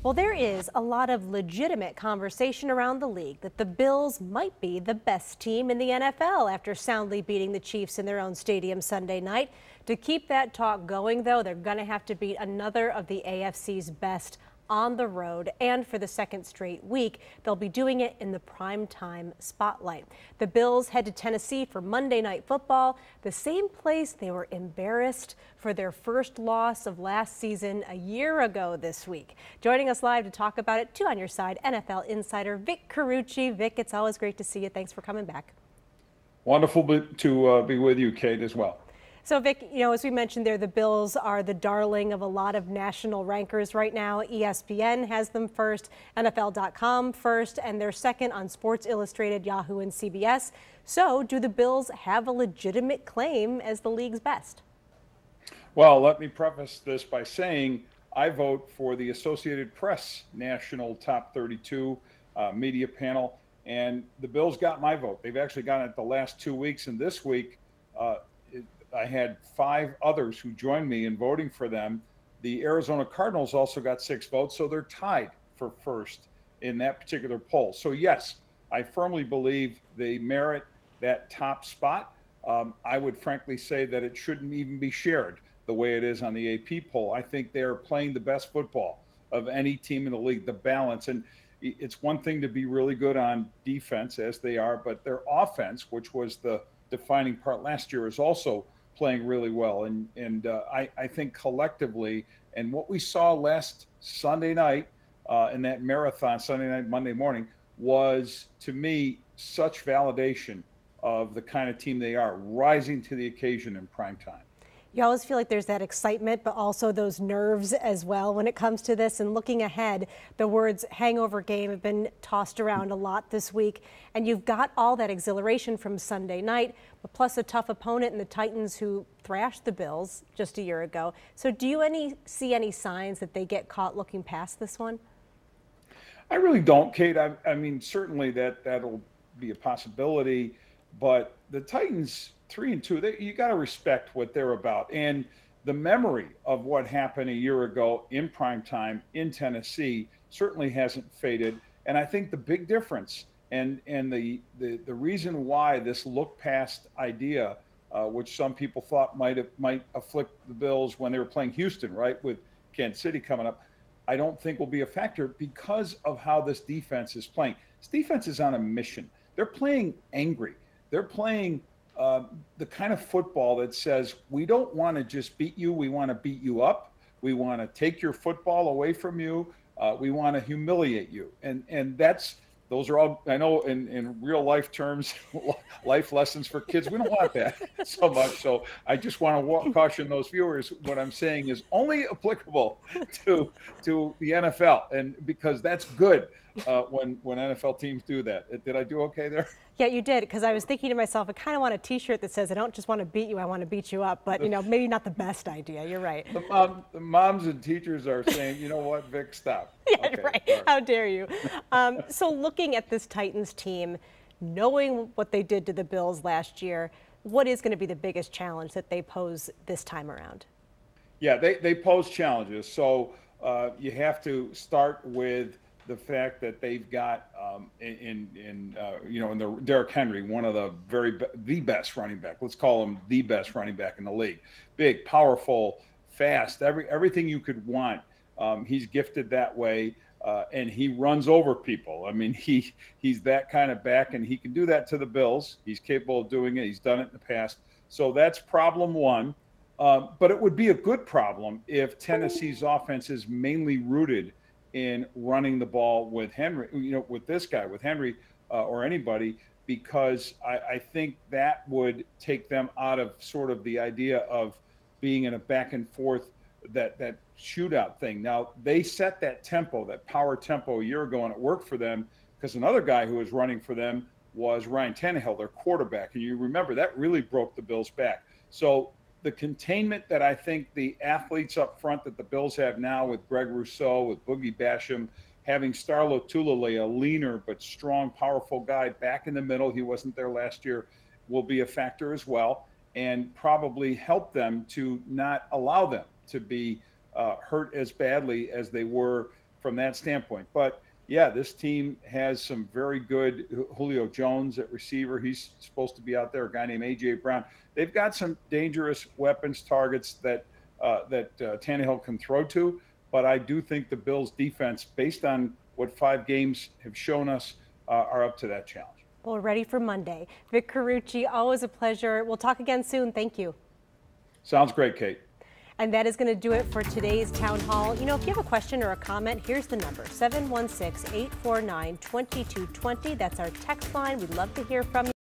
Well, there is a lot of legitimate conversation around the league that the Bills might be the best team in the NFL after soundly beating the Chiefs in their own stadium Sunday night. To keep that talk going, though, they're going to have to beat another of the AFC's best on the road, and for the second straight week, they'll be doing it in the primetime spotlight. The Bills head to Tennessee for Monday Night Football, the same place they were embarrassed for their first loss of last season a year ago this week. Joining us live to talk about it, two on your side, NFL insider Vic Carucci. Vic, it's always great to see you. Thanks for coming back. Wonderful to be with you, Kate, as well. So, Vic, as we mentioned there, the Bills are the darling of a lot of national rankers right now. ESPN has them first, NFL.com first, and they're second on Sports Illustrated, Yahoo, and CBS. So, do the Bills have a legitimate claim as the league's best? Well, let me preface this by saying I vote for the Associated Press National Top 32 media panel, and the Bills got my vote. They've actually gotten it the last 2 weeks, and this week I had 5 others who joined me in voting for them. The Arizona Cardinals also got 6 votes, so they're tied for first in that particular poll. So yes, I firmly believe they merit that top spot. I would frankly say that it shouldn't even be shared the way it is on the AP poll. I think they're playing the best football of any team in the league, the balance. And it's one thing to be really good on defense, as they are, but their offense, which was the defining part last year, is also playing really well. And I think collectively, and what we saw last Sunday night in that marathon, Sunday night, Monday morning, was, to me, such validation of the kind of team they are, rising to the occasion in prime time. You always feel like there's that excitement, but also those nerves as well when it comes to this. And looking ahead, the words hangover game have been tossed around a lot this week. And you've got all that exhilaration from Sunday night, but plus a tough opponent in the Titans who thrashed the Bills just a year ago. So do you see any signs that they get caught looking past this one? I really don't, Kate. I mean, certainly that'll be a possibility, but the Titans 3-2, you got to respect what they're about. And the memory of what happened a year ago in prime time in Tennessee certainly hasn't faded. And I think the big difference and the reason why this look past idea, which some people thought might afflict the Bills when they were playing Houston, right, with Kansas City coming up, I don't think will be a factor because of how this defense is playing. This defense is on a mission. They're playing angry. They're playing the kind of football that says, we don't want to just beat you. We want to beat you up. We want to take your football away from you. We want to humiliate you. And those are all, I know in real life terms, life lessons for kids. We don't want that so much. So I just want to caution those viewers. What I'm saying is only applicable to the NFL. And because that's good when NFL teams do that. Did I do okay there? Yeah, you did, because I was thinking to myself, I kind of want a T-shirt that says, I don't just want to beat you, I want to beat you up. But, maybe not the best idea. You're right. The moms and teachers are saying, you know what, Vic, stop. Yeah, okay, right. Sorry. How dare you? So looking at this Titans team, knowing what they did to the Bills last year, what is going to be the biggest challenge that they pose this time around? Yeah, they pose challenges. So you have to start with the fact that they've got in Derrick Henry, one of the best running back. Let's call him the best running back in the league. Big, powerful, fast, everything you could want. He's gifted that way, and he runs over people. I mean, he's that kind of back, and he can do that to the Bills. He's capable of doing it. He's done it in the past. So that's problem one. But it would be a good problem if Tennessee's offense is mainly rooted in running the ball with Henry, with this guy, with Henry or anybody, because I think that would take them out of sort of the idea of being in a back and forth, that shootout thing. Now, they set that tempo, that power tempo a year ago, and it worked for them because another guy who was running for them was Ryan Tannehill, their quarterback. And you remember that really broke the Bills' back. So the containment that I think the athletes up front that the Bills have now with Greg Rousseau, with Boogie Basham, having Starlo Tulele, a leaner but strong, powerful guy back in the middle, he wasn't there last year, will be a factor as well, and probably help them to not allow them to be hurt as badly as they were from that standpoint. But yeah, this team has some very good Julio Jones at receiver. He's supposed to be out there. A guy named A.J. Brown. They've got some dangerous weapons, targets that Tannehill can throw to. But I do think the Bills' defense, based on what 5 games have shown us, are up to that challenge. Well, we're ready for Monday. Vic Carucci, always a pleasure. We'll talk again soon. Thank you. Sounds great, Kate. And that is going to do it for today's Town Hall. You know, if you have a question or a comment, here's the number, 716-849-2220. That's our text line. We'd love to hear from you.